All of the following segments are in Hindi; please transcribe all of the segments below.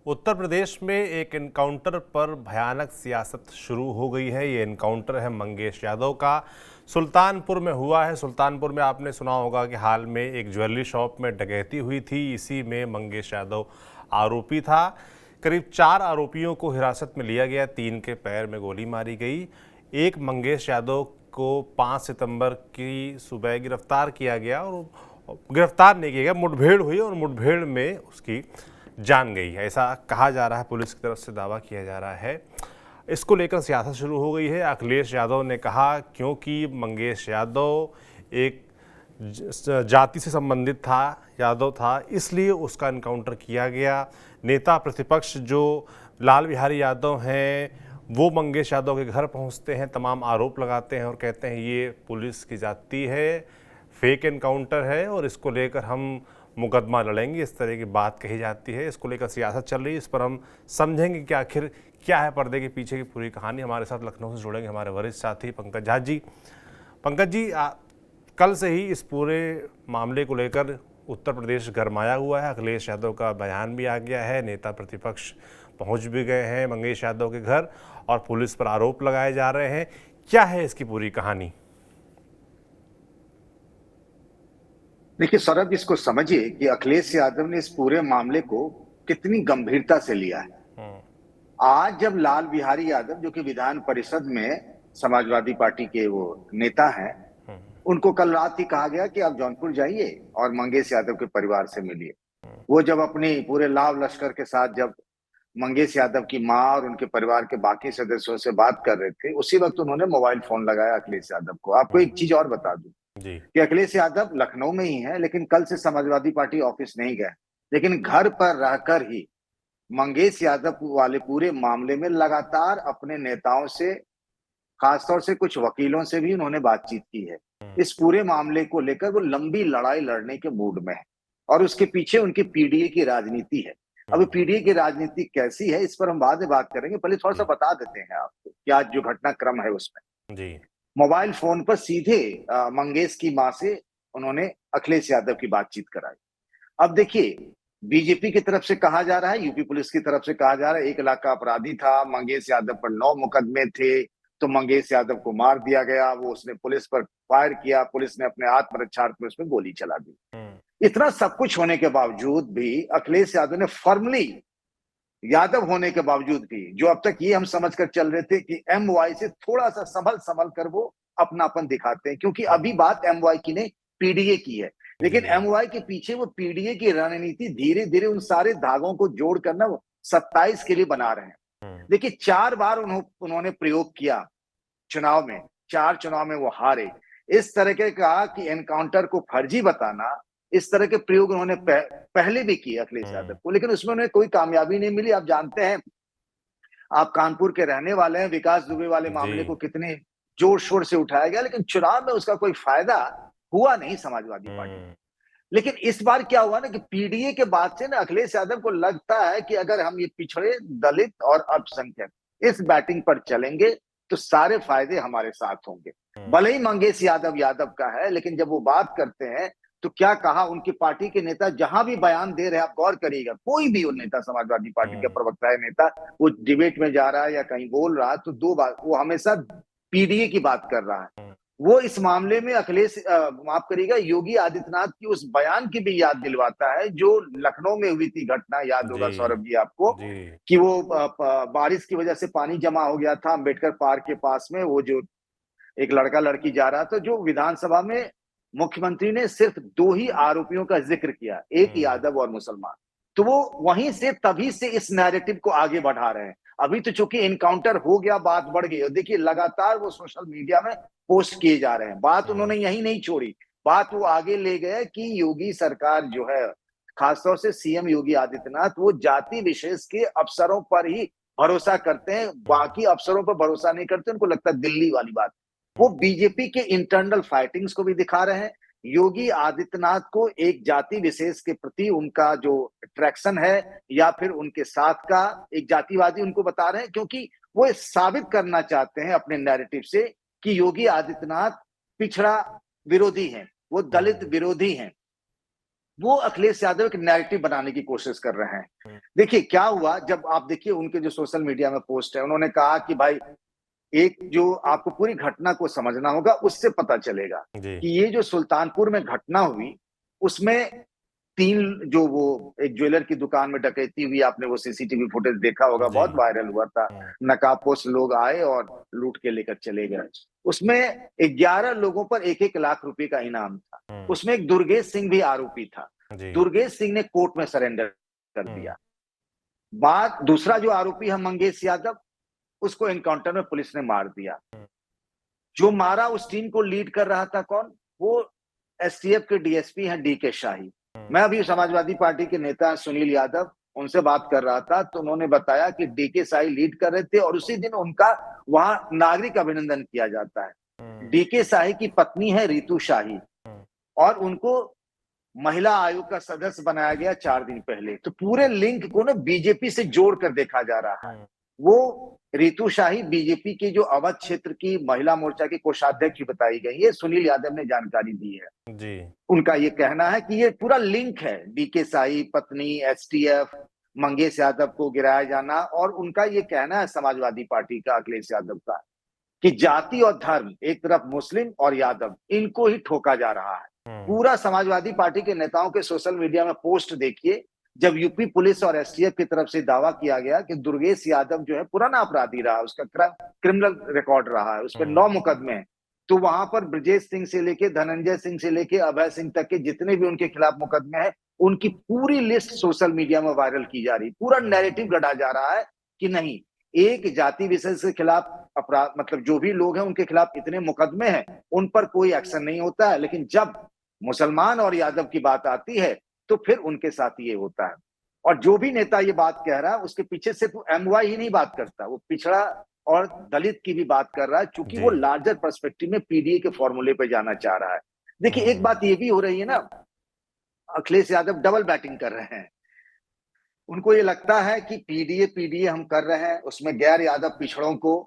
उत्तर प्रदेश में एक एनकाउंटर पर भयानक सियासत शुरू हो गई है। ये एनकाउंटर है मंगेश यादव का। सुल्तानपुर में हुआ है। सुल्तानपुर में आपने सुना होगा कि हाल में एक ज्वेलरी शॉप में डकैती हुई थी। इसी में मंगेश यादव आरोपी था। करीब 4 आरोपियों को हिरासत में लिया गया। 3 के पैर में गोली मारी गई। एक मंगेश यादव को 5 सितंबर की सुबह गिरफ्तार किया गया और गिरफ्तार नहीं किया गया, मुठभेड़ हुई और मुठभेड़ में उसकी जान गई है, ऐसा कहा जा रहा है। पुलिस की तरफ से दावा किया जा रहा है। इसको लेकर सियासत शुरू हो गई है। अखिलेश यादव ने कहा क्योंकि मंगेश यादव एक जाति से संबंधित यादव था, इसलिए उसका एनकाउंटर किया गया। नेता प्रतिपक्ष जो लाल बिहारी यादव हैं वो मंगेश यादव के घर पहुंचते हैं, तमाम आरोप लगाते हैं और कहते हैं ये पुलिस की जाति है, फेक एनकाउंटर है और इसको लेकर हम मुकदमा लड़ेंगे। इस तरह की बात कही जाती है। इसको लेकर सियासत चल रही है। इस पर हम समझेंगे कि आखिर क्या है पर्दे के पीछे की पूरी कहानी। हमारे साथ लखनऊ से जुड़ेंगे हमारे वरिष्ठ साथी पंकज झा जी। पंकज जी, कल से ही इस पूरे मामले को लेकर उत्तर प्रदेश गरमाया हुआ है। अखिलेश यादव का बयान भी आ गया है, नेता प्रतिपक्ष पहुंच भी गए हैं मंगेश यादव के घर और पुलिस पर आरोप लगाए जा रहे हैं। क्या है इसकी पूरी कहानी? देखिए सौरभ, इसको समझिए कि अखिलेश यादव ने इस पूरे मामले को कितनी गंभीरता से लिया है। आज जब लाल बिहारी यादव, जो कि विधान परिषद में समाजवादी पार्टी के वो नेता हैं, उनको कल रात ही कहा गया कि आप जौनपुर जाइए और मंगेश यादव के परिवार से मिलिए। वो जब अपनी पूरे लाव लश्कर के साथ जब मंगेश यादव की मां और उनके परिवार के बाकी सदस्यों से बात कर रहे थे, उसी वक्त उन्होंने मोबाइल फोन लगाया अखिलेश यादव को। आपको एक चीज और बता दूं जी। कि अखिलेश यादव लखनऊ में ही है, लेकिन कल से समाजवादी पार्टी ऑफिस नहीं गए, लेकिन घर पर रहकर ही मंगेश यादव वाले पूरे मामले में लगातार अपने नेताओं से, खासतौर से कुछ वकीलों से भी उन्होंने बातचीत की है। इस पूरे मामले को लेकर वो लंबी लड़ाई लड़ने के मूड में है और उसके पीछे उनकी पीडीए की राजनीति है। अब पीडीए की राजनीति कैसी है, इस पर हम बाद में बात करेंगे। पहले थोड़ा सा बता देते हैं आपको कि आज जो घटनाक्रम है उसमें जी। मोबाइल फोन पर सीधे मंगेश की मां से उन्होंने अखिलेश यादव की बातचीत कराई। अब देखिए, बीजेपी की तरफ से कहा जा रहा है, यूपी पुलिस की तरफ से कहा जा रहा है 1 लाख का अपराधी था, मंगेश यादव पर 9 मुकदमे थे, तो मंगेश यादव को मार दिया गया। वो उसने पुलिस पर फायर किया, पुलिस ने अपने आत्मरक्षार्थ में उसमें गोली चला दी। इतना सब कुछ होने के बावजूद भी अखिलेश यादव ने फॉर्मली, यादव होने के बावजूद भी, जो अब तक ये हम समझकर चल रहे थे कि एमवाई से थोड़ा सा संभल संभल कर वो अपनापन दिखाते हैं, क्योंकि अभी बात एमवाई की नहीं, पीडीए की है। लेकिन एमवाई के पीछे वो पीडीए की रणनीति धीरे धीरे उन सारे धागों को जोड़कर ना वो 27 के लिए बना रहे हैं। देखिए, 4 बार उन्होंने प्रयोग किया चुनाव में, 4 चुनाव में वो हारे। इस तरह के कहा कि एनकाउंटर को फर्जी बताना, इस तरह के प्रयोग उन्होंने पहले भी किए अखिलेश यादव को, लेकिन उसमें उन्हें कोई कामयाबी नहीं मिली। आप जानते हैं, आप कानपुर के रहने वाले हैं, विकास दुबे वाले मामले को जी। कितने जोर शोर से उठाया गया, लेकिन चुनाव में उसका कोई फायदा हुआ नहीं समाजवादी पार्टी को। लेकिन इस बार क्या हुआ ना कि पीडीए के बाद से ना अखिलेश यादव को लगता है कि अगर हम ये पिछड़े, दलित और अल्पसंख्यक इस बैटिंग पर चलेंगे तो सारे फायदे हमारे साथ होंगे। भले ही मंगेश यादव यादव का है, लेकिन जब वो बात करते हैं तो क्या कहा उनकी पार्टी के नेता, जहां भी बयान दे रहे हैं, आप गौर करिएगा, कोई भी वो नेता, समाजवादी पार्टी का प्रवक्ता है, नेता, वो डिबेट में जा रहा है या कहीं बोल रहा है तो 2 बात वो हमेशा पीडीए की बात कर रहा है। वो इस मामले में अखिलेश, माफ करिएगा, योगी आदित्यनाथ की उस बयान की भी याद दिलवाता है जो लखनऊ में हुई थी घटना, याद होगा जी। सौरभ जी आपको, जी। कि वो बारिश की वजह से पानी जमा हो गया था अंबेडकर पार्क के पास में, वो जो एक लड़का लड़की जा रहा था, जो विधानसभा में मुख्यमंत्री ने सिर्फ 2 ही आरोपियों का जिक्र किया, एक यादव और मुसलमान। तो वो वहीं से, तभी से इस नैरेटिव को आगे बढ़ा रहे हैं। अभी तो चूंकि इनकाउंटर हो गया, बात बढ़ गई, और देखिए लगातार वो सोशल मीडिया में पोस्ट किए जा रहे हैं। बात उन्होंने यही नहीं छोड़ी, बात वो आगे ले गए कि योगी सरकार जो है, खासतौर से सीएम योगी आदित्यनाथ, वो जाति विशेष के अफसरों पर ही भरोसा करते हैं, बाकी अफसरों पर भरोसा नहीं करते। उनको लगता है दिल्ली वाली बात। वो बीजेपी के इंटरनल फाइटिंग्स को भी दिखा रहे हैं। योगी आदित्यनाथ को एक जाति विशेष के प्रति उनका जो अट्रैक्शन है, या फिर उनके साथ का एक जातिवादी उनको बता रहे हैं, क्योंकि वो साबित करना चाहते हैं अपने नैरेटिव से कि योगी आदित्यनाथ पिछड़ा विरोधी हैं, वो दलित विरोधी हैं। वो अखिलेश यादव एक नैरेटिव बनाने की कोशिश कर रहे हैं। हम्म, देखिए क्या हुआ, जब आप देखिए उनके जो सोशल मीडिया में पोस्ट है, उन्होंने कहा कि भाई एक जो आपको पूरी घटना को समझना होगा, उससे पता चलेगा जी। कि ये जो सुल्तानपुर में घटना हुई, उसमें 3 जो वो एक ज्वेलर की दुकान में डकैती हुई, आपने वो सीसीटीवी फुटेज देखा होगा, जी। बहुत वायरल हुआ था। हम्म, नकाबपोश लोग आए और लूट के लेकर चले गए। उसमें 11 लोगों पर 1-1 लाख रुपए का इनाम था। हम्म, उसमें एक दुर्गेश सिंह भी आरोपी था। जी। दुर्गेश सिंह ने कोर्ट में सरेंडर कर हम्म, दिया। बात दूसरा जो आरोपी है मंगेश यादव, उसको एनकाउंटर में पुलिस ने मार दिया। हम्म, जो मारा उस टीम को लीड कर रहा था कौन? वो एसटीएफ के डीएसपी हैं डीके शाही। हम्म, मैं अभी समाजवादी पार्टी के नेता सुनील यादव, उनसे बात कर रहा था, तो उन्होंने बताया कि डीके शाही लीड कर रहे थे और उसी दिन उनका वहां नागरिक अभिनंदन किया जाता है। हम्म, डीके शाही की पत्नी है रितु शाही हम्म, और उनको महिला आयोग का सदस्य बनाया गया 4 दिन पहले। तो पूरे लिंक को ना बीजेपी से जोड़कर देखा जा रहा है। हम्म, वो रितु शाही बीजेपी की जो अवध क्षेत्र की महिला मोर्चा की कोषाध्यक्ष बताई गई है, सुनील यादव ने जानकारी दी है। जी। उनका ये कहना है कि ये पूरा लिंक है, डीके शाही, पत्नी, एसटीएफ, मंगेश यादव को गिराया जाना, और उनका ये कहना है समाजवादी पार्टी का, अखिलेश यादव का, कि जाति और धर्म, एक तरफ मुस्लिम और यादव, इनको ही ठोका जा रहा है। हम्म, पूरा समाजवादी पार्टी के नेताओं के सोशल मीडिया में पोस्ट देखिए, जब यूपी पुलिस और एसटीएफ की तरफ से दावा किया गया कि दुर्गेश यादव जो है पुराना अपराधी रहा, उसका क्रिमिनल रिकॉर्ड रहा है, उस पर 9 मुकदमे हैं। तो वहां पर ब्रजेश सिंह से लेके धनंजय सिंह से लेके अभय सिंह तक के जितने भी उनके खिलाफ मुकदमे हैं, उनकी पूरी लिस्ट सोशल मीडिया में वायरल की जा रही, पूरा नैरेटिव गढ़ा जा रहा है कि नहीं, एक जाति विशेष के खिलाफ अपराध, मतलब जो भी लोग हैं उनके खिलाफ इतने मुकदमे हैं, उन पर कोई एक्शन नहीं होता है, लेकिन जब मुसलमान और यादव की बात आती है तो फिर उनके साथ ये होता है। और जो भी नेता ये बात कह रहा है, उसके पीछे सिर्फ एमवाई ही नहीं बात करता, वो पिछड़ा और दलित की भी बात कर रहा है, चूंकि जी। वो लार्जर पर्सपेक्टिव में पीडीए के फॉर्मूले पे जाना चाह रहा है। देखिए एक हम्म, बात ये भी हो रही है ना, अखिलेश यादव डबल बैटिंग कर रहे हैं। उनको ये लगता है कि पीडीए पीडीए हम कर रहे हैं, उसमें गैर यादव पिछड़ों को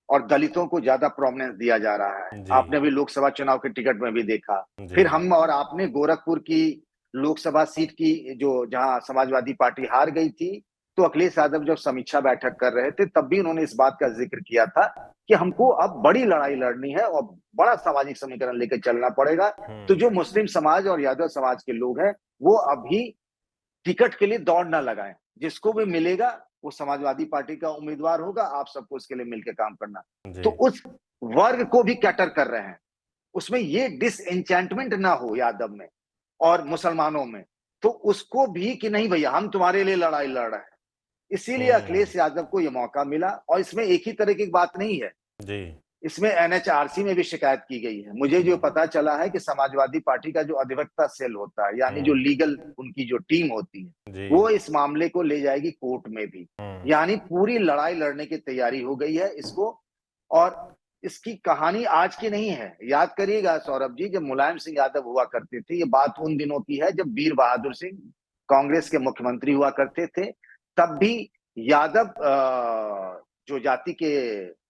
और दलितों को ज्यादा प्रोमिनेंस दिया जा रहा है। जी। आपने भी लोकसभा चुनाव के टिकट में भी देखा। जी। फिर हम और आपने गोरखपुर की लोकसभा सीट की, जो जहां समाजवादी पार्टी हार गई थी, तो अखिलेश यादव जब समीक्षा बैठक कर रहे थे, तब भी उन्होंने इस बात का जिक्र किया था कि हमको अब बड़ी लड़ाई लड़नी है और बड़ा सामाजिक समीकरण लेकर चलना पड़ेगा। तो हम्म, जो मुस्लिम समाज और यादव समाज के लोग हैं, वो अभी टिकट के लिए दौड़ ना लगाएं। जिसको भी मिलेगा वो समाजवादी पार्टी का उम्मीदवार होगा, आप सबको उसके लिए मिलकर काम करना। जी। तो उस वर्ग को भी कैटर कर रहे हैं, उसमें ये डिसएन्चेंटमेंट ना हो यादव में और मुसलमानों में, तो उसको भी कि नहीं भैया हम तुम्हारे लिए लड़ाई लड़ रहे हैं। इसीलिए हम्म, अखिलेश यादव को ये मौका मिला, और इसमें एक ही तरह की बात नहीं है, जी। इसमें एनएचआरसी में भी शिकायत की गई है। मुझे जो हम्म, पता चला है कि समाजवादी पार्टी का जो अधिवक्ता सेल होता है, यानी जो हम्म, लीगल उनकी जो टीम होती है, जी। वो इस मामले को ले जाएगी कोर्ट में भी। हम्म, यानी पूरी लड़ाई लड़ने की तैयारी हो गई है इसको। और इसकी कहानी आज की नहीं है। याद करिएगा सौरभ जी, जब मुलायम सिंह यादव हुआ करते थे, ये बात उन दिनों की है जब वीर बहादुर सिंह कांग्रेस के मुख्यमंत्री हुआ करते थे। तब भी यादव जो जाति के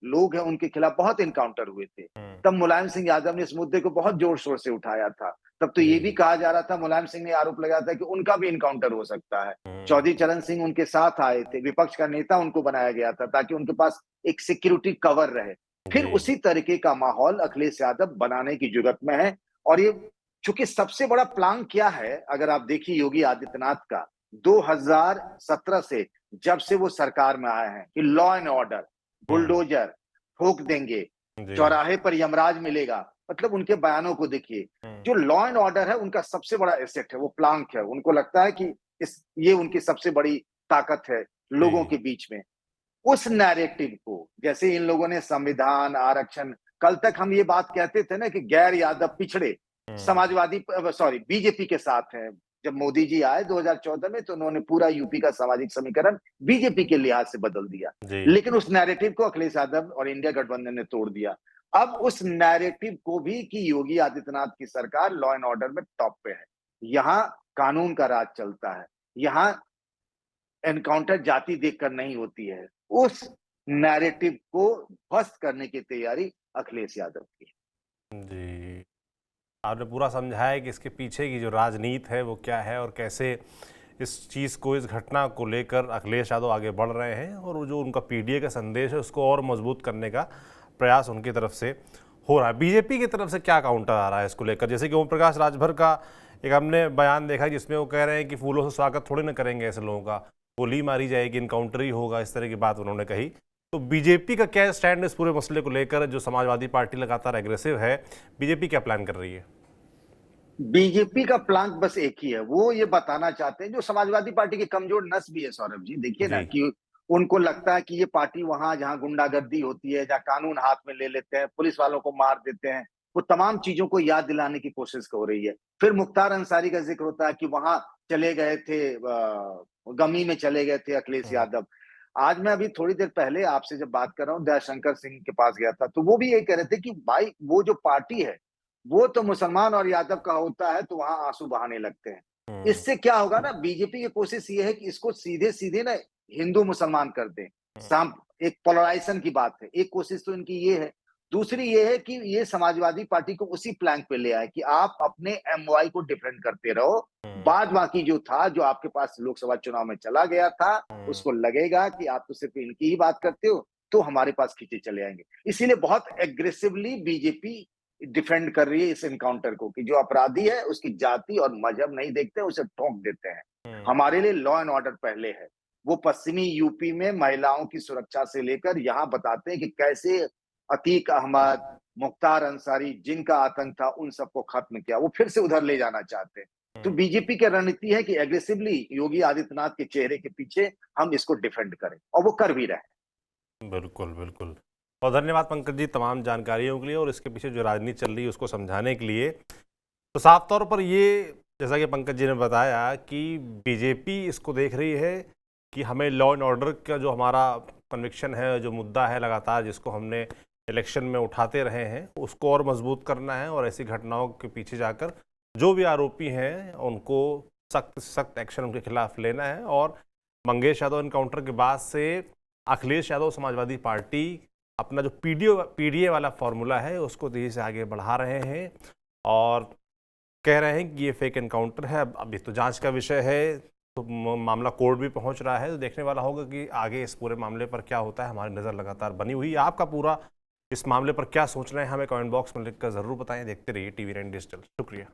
लोग हैं उनके खिलाफ बहुत इनकाउंटर हुए थे। हम्म, तब मुलायम सिंह यादव ने इस मुद्दे को बहुत जोर शोर से उठाया था। तब तो ये भी जी। कहा जा रहा था, मुलायम सिंह ने आरोप लगाया था कि उनका भी इनकाउंटर हो सकता है। हम्म, चौधरी चरण सिंह उनके साथ आए थे, विपक्ष का नेता उनको बनाया गया था ताकि उनके पास एक सिक्योरिटी कवर रहे। फिर जी। उसी तरीके का माहौल अखिलेश यादव बनाने की जुगत में है। और ये चूंकि सबसे बड़ा प्लान क्या है, अगर आप देखिए योगी आदित्यनाथ का, 2017 से जब से वो सरकार में आए हैं, कि law and order, hmm, bulldozer ठोक देंगे, जी। चौराहे पर यमराज मिलेगा, मतलब उनके बयानों को देखिए। हम्म, जो लॉ एंड ऑर्डर है उनका सबसे बड़ा एसेट है, वो प्लांक है। उनको लगता है कि ये उनकी सबसे बड़ी ताकत है लोगों जी। के बीच में। उस नैरेटिव को, जैसे इन लोगों ने संविधान, आरक्षण, कल तक हम ये बात कहते थे ना कि गैर यादव पिछड़े हम्म, समाजवादी सॉरी बीजेपी के साथ हैं। जब मोदी जी आए 2014 में, तो उन्होंने पूरा यूपी का सामाजिक समीकरण बीजेपी के लिहाज से बदल दिया। जी। लेकिन उस नैरेटिव को अखिलेश यादव और इंडिया गठबंधन ने तोड़ दिया। अब उस नैरेटिव को भी कि योगी आदित्यनाथ की सरकार लॉ एंड ऑर्डर में टॉप पे है, यहाँ कानून का राज चलता है, यहाँ एनकाउंटर जाति देखकर नहीं होती है, उस नैरेटिव को ध्वस्त करने की तैयारी अखिलेश यादव की है। जी। आपने पूरा समझाया कि इसके पीछे की जो राजनीति है वो क्या है और कैसे इस चीज़ को, इस घटना को लेकर अखिलेश यादव आगे बढ़ रहे हैं और वो जो उनका पीडीए का संदेश है उसको और मजबूत करने का प्रयास उनकी तरफ से हो रहा है। बीजेपी की तरफ से क्या काउंटर आ रहा है इसको लेकर? जैसे कि ओम प्रकाश राजभर का एक हमने बयान देखा जिसमें वो कह रहे हैं कि फूलों से स्वागत थोड़ी ना करेंगे ऐसे लोगों का, गोली मारी जाएगी, इनकाउंटर ही होगा, इस तरह की बात उन्होंने कही। तो बीजेपी का क्या स्टैंड इस पूरे मसले को लेकर? जो समाजवादी पार्टी लगातार एग्रेसिव है, बीजेपी क्या प्लान कर रही है? बीजेपी का प्लान बस एक ही है, वो ये बताना चाहते हैं, जो समाजवादी पार्टी की कमजोर नस भी है सौरभ जी, देखिए ना जी। कि उनको लगता है कि ये पार्टी वहां जहां गुंडागर्दी होती है, जहां कानून हाथ में ले लेते हैं, पुलिस वालों को मार देते हैं, वो तमाम चीजों को याद दिलाने की कोशिश हो रही है। फिर मुख्तार अंसारी का जिक्र होता है कि वहां चले गए थे, गमी में चले गए थे अखिलेश हम्म, यादव। आज मैं अभी थोड़ी देर पहले आपसे जब बात कर रहा हूँ, दयाशंकर सिंह के पास गया था, तो वो भी यही कह रहे थे कि भाई वो जो पार्टी है वो तो मुसलमान और यादव का होता है, तो वहां आंसू बहाने लगते हैं। हम्म, इससे क्या होगा ना, बीजेपी की कोशिश ये है कि इसको सीधे सीधे ना हिंदू मुसलमान कर दें। साम एक पोलराइजेशन की बात है, एक कोशिश तो इनकी ये है। दूसरी ये है कि ये समाजवादी पार्टी को उसी प्लैंक पे ले आए कि आप अपने एमवाई को डिफेंड करते रहो, हम्म, बाद बाकी जो था, जो आपके पास लोकसभा चुनाव में चला गया था, हम्म, उसको लगेगा कि आप तो सिर्फ इनकी ही बात करते हो, तो हमारे पास खींचे चले आएंगे। इसीलिए बहुत एग्रेसिवली बीजेपी डिफेंड कर रही है इस एनकाउंटर को, कि जो अपराधी है उसकी जाति और मजहब नहीं देखते, उसे ठोक देते हैं। हम्म, हमारे लिए लॉ एंड ऑर्डर पहले है। वो पश्चिमी यूपी में महिलाओं की सुरक्षा से लेकर यहाँ बताते हैं कि कैसे अतीक अहमद, मुख्तार अंसारी, जिनका आतंक था, उन सबको खत्म किया। वो फिर से उधर ले जाना चाहते हैं। तो हम्म। बीजेपी की रणनीति है कि एग्रेसिवली योगी आदित्यनाथ के चेहरे के पीछे हम इसको डिफेंड करें, और वो कर भी रहे हैं। बिल्कुल, बिल्कुल। और धन्यवाद पंकज जी तमाम जानकारियों के लिए और इसके पीछे जो राजनीति चल रही है उसको समझाने के लिए। तो साफ तौर पर ये, जैसा कि पंकज जी ने बताया कि बीजेपी इसको देख रही है कि हमें लॉ एंड ऑर्डर का जो हमारा कन्विक्शन है, जो मुद्दा है लगातार जिसको हमने इलेक्शन में उठाते रहे हैं, उसको और मजबूत करना है और ऐसी घटनाओं के पीछे जाकर जो भी आरोपी हैं उनको सख्त सख्त एक्शन उनके खिलाफ लेना है। और मंगेश यादव एनकाउंटर के बाद से अखिलेश यादव समाजवादी पार्टी अपना जो पीडीए वाला फॉर्मूला है उसको तेजी से आगे बढ़ा रहे हैं और कह रहे हैं कि ये फेक एनकाउंटर है। अब अभी तो जांच का विषय है, तो मामला कोर्ट भी पहुंच रहा है, तो देखने वाला होगा कि आगे इस पूरे मामले पर क्या होता है। हमारी नज़र लगातार बनी हुई है। आपका पूरा इस मामले पर क्या सोच रहे हैं हमें कमेंट बॉक्स में लिखकर ज़रूर बताएं। देखते रहिए TV9 डिजिटल। शुक्रिया।